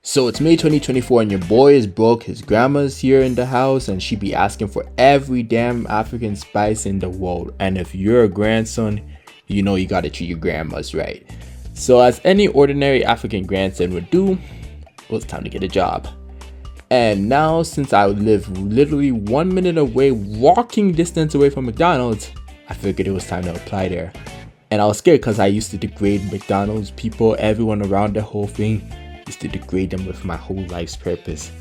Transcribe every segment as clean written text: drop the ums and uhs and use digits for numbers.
So it's May 2024 and your boy is broke. His grandma's here in the house and she be asking for every damn African spice in the world. And if you're a grandson, you know you gotta treat your grandmas right. So as any ordinary African grandson would do, it was time to get a job. And now since I live literally 1 minute away, walking distance away from McDonald's, I figured it was time to apply there. And I was scared because I used to degrade McDonald's people, everyone around the whole thing. To degrade them with my whole life's purpose.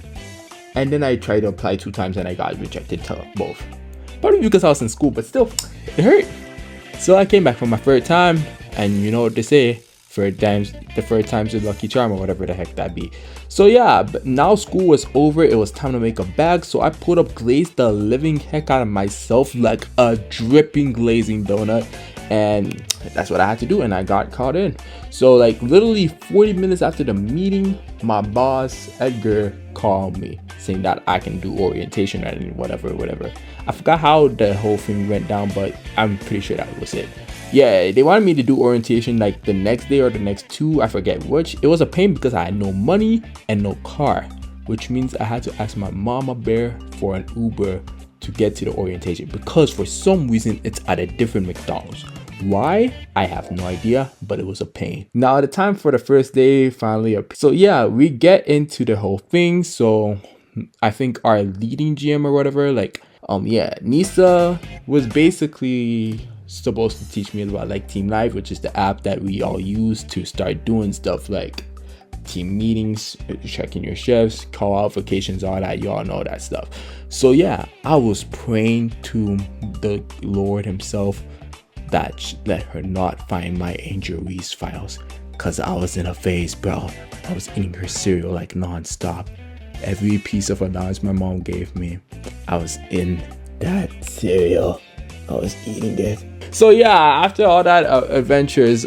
And then I tried to apply 2 times and I got rejected to both. Probably because I was in school, but still, it hurt. So I came back for my third time, and you know what they say, the third time's a lucky charm, or whatever the heck that be. So yeah, but now school was over, it was time to make a bag, so I put up glazed the living heck out of myself like a dripping glazing donut. And that's what I had to do, and I got caught in. So like literally 40 minutes after the meeting, my boss Edgar called me saying that I can do orientation and whatever. I forgot how the whole thing went down, but I'm pretty sure that was it. Yeah, they wanted me to do orientation like the next day or the next 2, I forget which. It was a pain because I had no money and no car, which means I had to ask my mama bear for an Uber to get to the orientation because for some reason it's at a different McDonald's. Why? I have no idea, but it was a pain. Now the time for the first day finally appeared. So yeah, we get into the whole thing. So I think our leading GM or whatever, Nisa was basically supposed to teach me about like Team Live, which is the app that we all use to start doing stuff like team meetings, checking your shifts, call out vacations, all that. You all know that stuff. So yeah, I was praying to the Lord himself that let her not find my Angel Reese files, cause I was in a phase, bro. I was eating her cereal like non-stop. Every piece of allowance my mom gave me, I was in that cereal. I was eating it. So yeah, after all that adventures,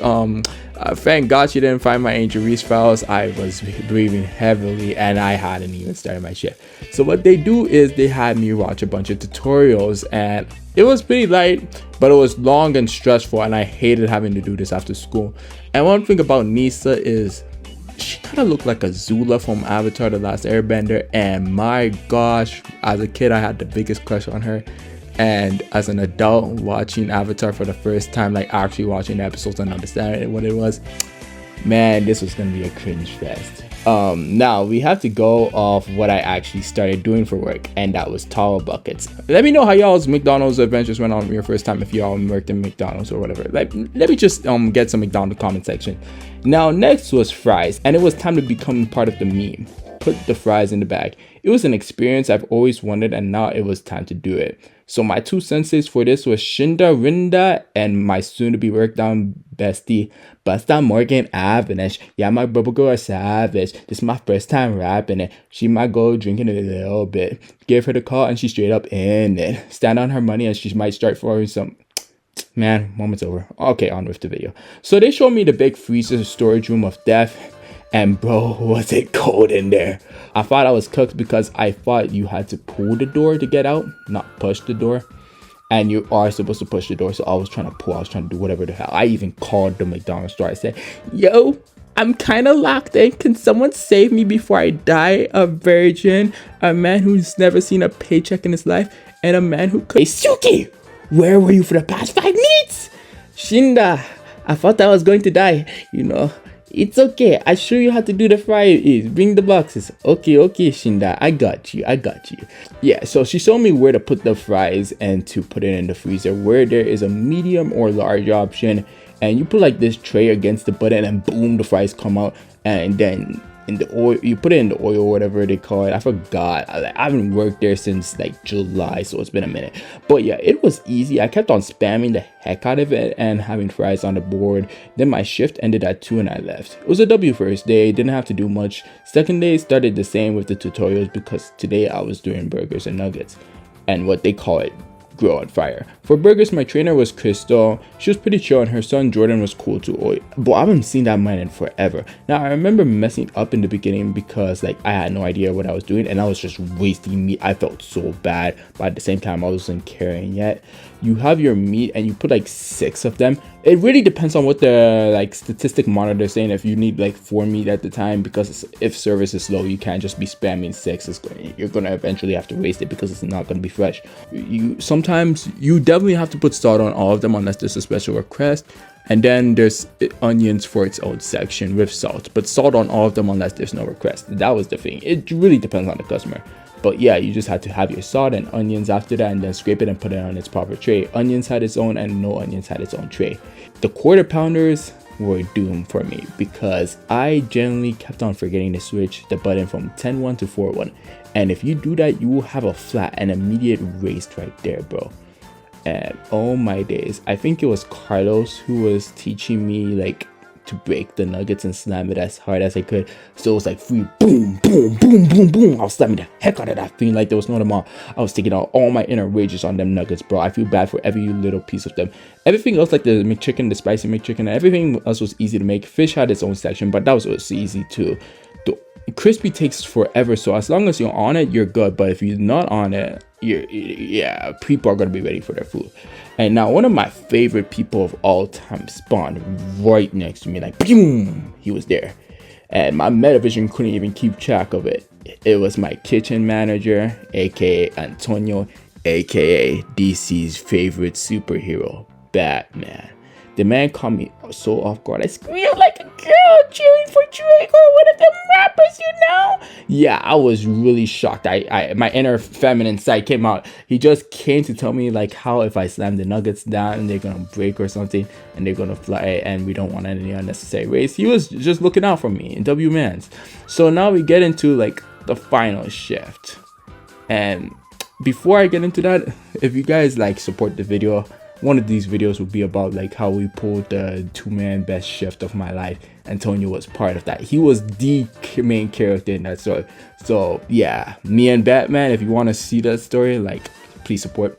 thank God she didn't find my Angel Reese files. I was breathing heavily and I hadn't even started my shift. So what they do is they had me watch a bunch of tutorials, and it was pretty light, but it was long and stressful, and I hated having to do this after school. And one thing about Nisa is she kind of looked like a Zula from Avatar: The Last Airbender, and my gosh, as a kid I had the biggest crush on her. And as an adult watching Avatar for the first time, like actually watching the episodes and understanding what it was, man, this was gonna be a cringe fest. Now we have to go off what I actually started doing for work, and that was towel buckets. Let me know how y'all's McDonald's adventures went on your first time, if y'all worked in McDonald's or whatever. Like, let me just get some McDonald's comment section. Now next was fries, and it was time to become part of the meme. Put the fries in the bag. It was an experience I've always wanted, and now it was time to do it. So my 2 senseis for this was Shinda Rinda and my soon-to-be worked-down bestie, Busta Morgan Avalanche. Yeah, my bubble girl is savage. This is my first time rapping it. She might go drinking a little bit. Give her the call and she's straight up in it. Stand on her money and she might start throwing some... Man, moment's over. Okay, on with the video. So they showed me the big freezer storage room of death. And bro, was it cold in there. I thought I was cooked because I thought you had to pull the door to get out, not push the door. And you are supposed to push the door, so I was trying to pull, I was trying to do whatever the hell. I even called the McDonald's store. I said, yo, I'm kind of locked in. Can someone save me before I die? A virgin, a man who's never seen a paycheck in his life, and a man who could... Hey, Suki, where were you for the past 5 minutes? Shinda, I thought I was going to die, you know. It's okay. I show you how to do the fries. Bring the boxes. Okay, Shinda. I got you. Yeah, so she showed me where to put the fries and to put it in the freezer, where there is a medium or large option. And you put like this tray against the button and boom, the fries come out. And then in the oil, you put it in the oil, whatever they call it. I forgot. I haven't worked there since like July, so it's been a minute. But yeah, it was easy. I kept on spamming the heck out of it and having fries on the board. Then my shift ended at 2 and I left. It was a W first day, didn't have to do much. Second day started the same with the tutorials because today I was doing burgers and nuggets and what they call it, grill on fire. For burgers, my trainer was Crystal. She was pretty chill, and her son Jordan was cool too. Oh, but I haven't seen that man in forever. Now I remember messing up in the beginning because like I had no idea what I was doing and I was just wasting meat. I felt so bad, but at the same time I wasn't caring yet. You have your meat and you put like 6 of them. It really depends on what the like statistic monitor is saying. If you need like 4 meat at the time, because if service is slow, you can't just be spamming 6. You're gonna eventually have to waste it because it's not gonna be fresh. Sometimes you definitely have to put salt on all of them unless there's a special request. And then there's onions for its own section with salt, but salt on all of them unless there's no request. That was the thing. It really depends on the customer. But yeah, you just had to have your salt and onions after that, and then scrape it and put it on its proper tray. Onions had its own and no onions had its own tray. The quarter pounders were doomed for me because I generally kept on forgetting to switch the button from 10-1 to 4-1. And if you do that, you will have a flat and immediate race right there, bro. And oh my days, I think it was Carlos who was teaching me like to break the nuggets and slam it as hard as I could. So it was like free boom, boom, boom, boom, boom. I was slamming the heck out of that thing like there was no tomorrow. I was taking out all my inner rages on them nuggets, bro. I feel bad for every little piece of them. Everything else, like the McChicken, the spicy McChicken, everything else was easy to make. Fish had its own section, but that was also easy too. The crispy takes forever, so as long as you're on it, you're good. But if you're not on it, people are gonna be ready for their food. And now one of my favorite people of all time spawned right next to me, like boom, he was there, and my metavision couldn't even keep track of it. It was my kitchen manager, aka Antonio, aka DC's favorite superhero, Batman. The man caught me so off guard. I squealed like a girl cheering for Drake or one of them rappers, you know? Yeah, I was really shocked. My inner feminine side came out. He just came to tell me like how if I slam the nuggets down, they're gonna break or something, and they're gonna fly, and we don't want any unnecessary waste. He was just looking out for me in W-Mans. So now we get into like the final shift. And before I get into that, if you guys like support the video, one of these videos will be about like how we pulled the 2-man best shift of my life. Antonio was part of that. He was the main character in that story. So yeah, me and Batman, if you want to see that story, like please support.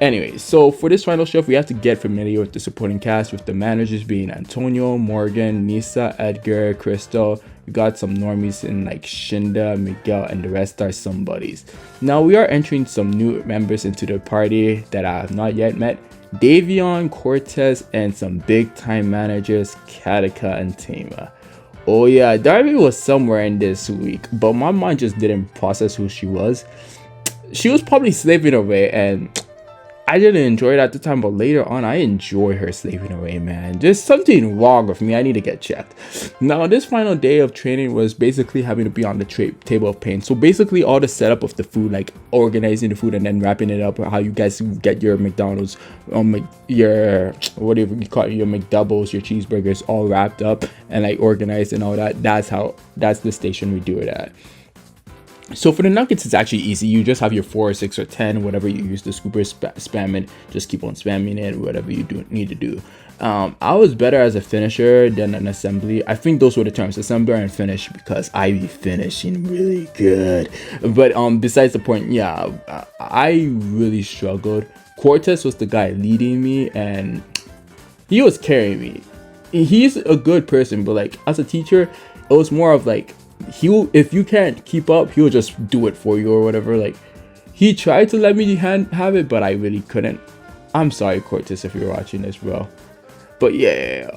Anyway, so for this final shift, we have to get familiar with the supporting cast, with the managers being Antonio, Morgan, Nisa, Edgar, Crystal. We got some normies in like Shinda, Miguel, and the rest are somebodies. Now we are entering some new members into the party that I have not yet met. Davion, Cortez, and some big time managers, Katika and Tama. Oh yeah, Darby was somewhere in this week, but my mind just didn't process who she was. She was probably slaving away, and I didn't enjoy it at the time, but later on I enjoy her slaving away, man. There's something wrong with me. I need to get checked. Now this final day of training was basically having to be on the table of pain. So basically all the setup of the food, like organizing the food and then wrapping it up, how you guys get your McDonald's, your whatever you call it, your McDoubles, your cheeseburgers all wrapped up and like organized and all that. That's the station we do it at. So for the nuggets, it's actually easy. You just have your 4 or 6 or 10, whatever you use the scooper, spam it. Just keep on spamming it, whatever you need to do. I was better as a finisher than an assembly. I think those were the terms, assembler and finish, because I be finishing really good. But besides the point, yeah, I really struggled. Cortez was the guy leading me, and he was carrying me. He's a good person, but like as a teacher, it was more of like, if you can't keep up, he'll just do it for you or whatever. Like he tried to let me have it, but I really couldn't. I'm sorry, Cortez, if you're watching this, bro. But yeah,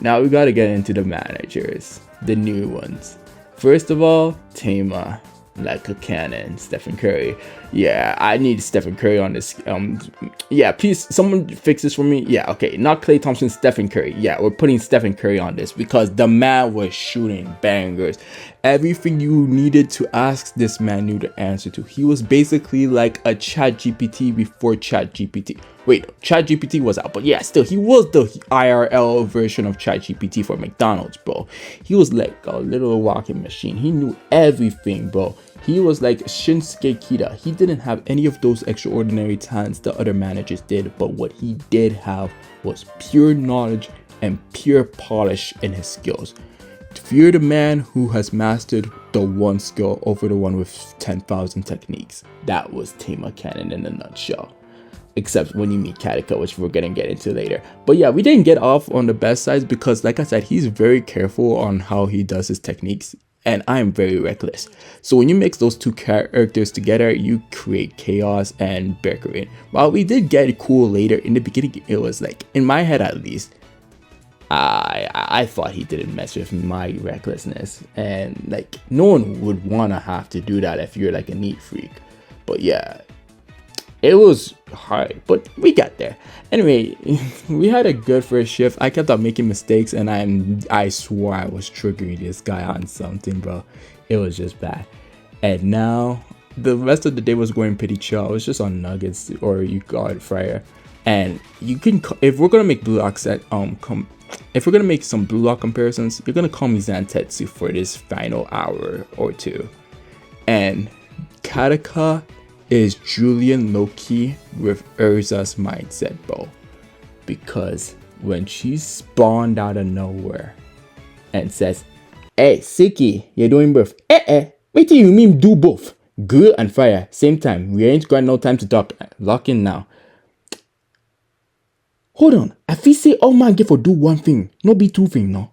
now we gotta get into the managers, the new ones. First of all, Tama, like a cannon, Stephen Curry. Yeah, I need Stephen Curry on this. Yeah, please, someone fix this for me. Yeah, okay, not Klay Thompson, Stephen Curry. Yeah, we're putting Stephen Curry on this because the man was shooting bangers. Everything you needed to ask, this man knew the answer to. He was basically like a ChatGPT before ChatGPT. Wait, ChatGPT was out, but yeah, still, he was the IRL version of ChatGPT for McDonald's, bro. He was like a little walking machine. He knew everything, bro. He was like Shinsuke Kida. He didn't have any of those extraordinary talents the other managers did, but what he did have was pure knowledge and pure polish in his skills. Fear the man who has mastered the one skill over the one with 10,000 techniques. That was Tama Cannon in a nutshell. Except when you meet Katika, which we're gonna get into later. But yeah, we didn't get off on the best sides because, like I said, he's very careful on how he does his techniques, and I am very reckless. So when you mix those two characters together, you create chaos and bickering. While we did get cool later, in the beginning, it was like, in my head at least, I thought he didn't mess with my recklessness, and like no one would want to have to do that if you're like a neat freak. But yeah, it was hard, but we got there. Anyway, we had a good first shift. I kept on making mistakes, and I swore I was triggering this guy on something, bro. It was just bad. And now the rest of the day was going pretty chill. I was just on nuggets, or you got fryer. And you can, if we're gonna make blue locks at if we're gonna make some blue lock comparisons, you're gonna call me Zantetsu for this final hour or two. And Katika is Julian Loki with Urza's mindset, bro. Because when she spawned out of nowhere and says, "Hey, Tsuki, you're doing both." Wait till you mean do both. Grill and fire, same time. We ain't got no time to talk. Lock in now. Hold on, I feel say all man get for do one thing, no be two thing, no.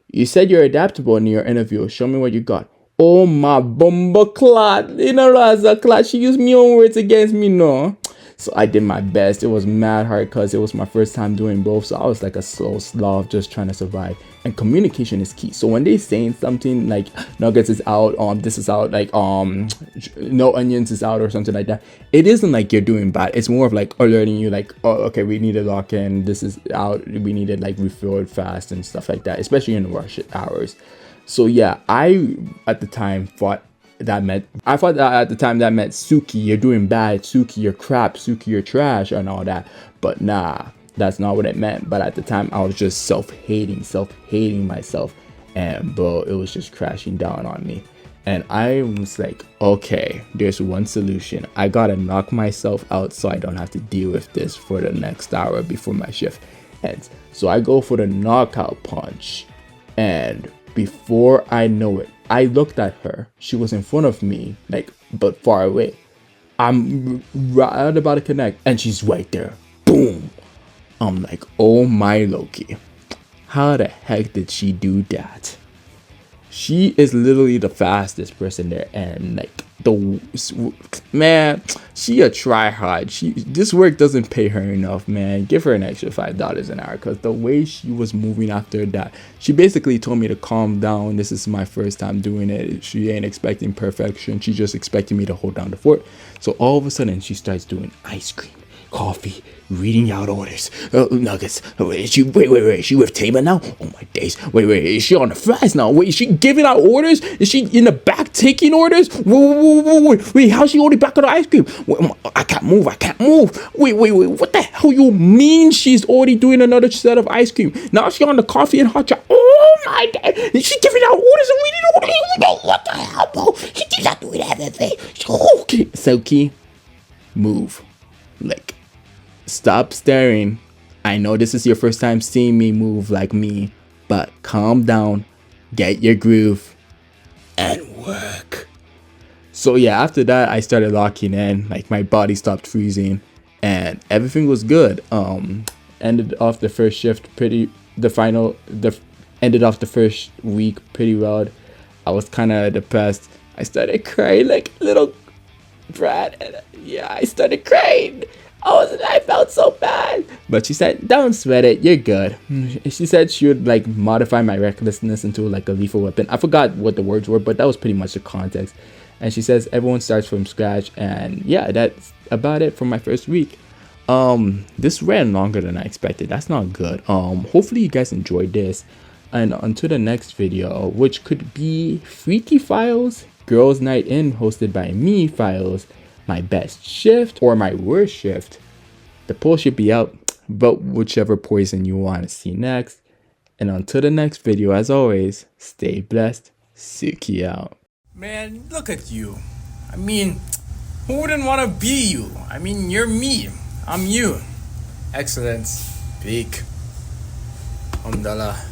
You said you're adaptable in your interview. Show me what you got. Oh my bomba clot, in a Raza clot. She used me own words against me, no. So I did my best. It was mad hard because it was my first time doing both. So I was like a slow sloth just trying to survive. And communication is key. So when they saying something like nuggets is out, this is out, like no onions is out or something like that, it isn't like you're doing bad. It's more of like alerting you like, oh, okay, we need to lock in, this is out, we need to like refill it fast and stuff like that, especially in rush hours. So yeah, I at the time thought that meant Tsuki, you're doing bad, Tsuki, you're crap, Tsuki, you're trash, and all that. But nah, that's not what it meant. But at the time, I was just self-hating myself, and bro, it was just crashing down on me. And I was like, okay, there's one solution. I gotta knock myself out so I don't have to deal with this for the next hour before my shift ends. So I go for the knockout punch, and before I know it, I looked at her. She was in front of me, like, but far away. I'm right about to connect, and she's right there. Boom! I'm like, oh my Loki. How the heck did she do that? She is literally the fastest person there, and like man, she a try hard. This work doesn't pay her enough, man. Give her an extra $5 an hour, because the way she was moving after that, she basically told me to calm down. This is my first time doing it. She ain't expecting perfection. She just expecting me to hold down the fort. So all of a sudden, she starts doing ice cream, coffee, reading out orders, nuggets. Wait, she with Tama now? Oh my days. Wait, is she on the fries now? Wait, is she giving out orders? Is she in the back taking orders? Wait, how's she already back on the ice cream? Wait, I can't move. Wait, what the hell you mean she's already doing another set of ice cream? Now she on the coffee and hot chocolate. Oh my days. Is she giving out orders and reading orders? What the hell, bro? She did not do everything. Okay, Tsuki, move. Like, stop staring. I know this is your first time seeing me move like me, but calm down, get your groove, and work. So yeah, after that, I started locking in. Like, my body stopped freezing, and everything was good. Ended off the first shift ended off the first week pretty well. I was kind of depressed. I started crying like a little brat, and yeah, I started crying. I felt so bad. But she said, don't sweat it, you're good. She said she would like modify my recklessness into like a lethal weapon. I forgot what the words were, but that was pretty much the context. And she says everyone starts from scratch. And yeah, that's about it for my first week. This ran longer than I expected. That's not good. Hopefully you guys enjoyed this. And until the next video, which could be Freaky Files, Girls Night In, hosted by me, Files, my best shift or my worst shift. The poll should be out. Vote whichever poison you want to see next. And until the next video, as always, stay blessed. Tsuki out. Man, look at you. I mean, who wouldn't want to be you? I mean, you're me. I'm you. Excellence. Peak. Umdallah.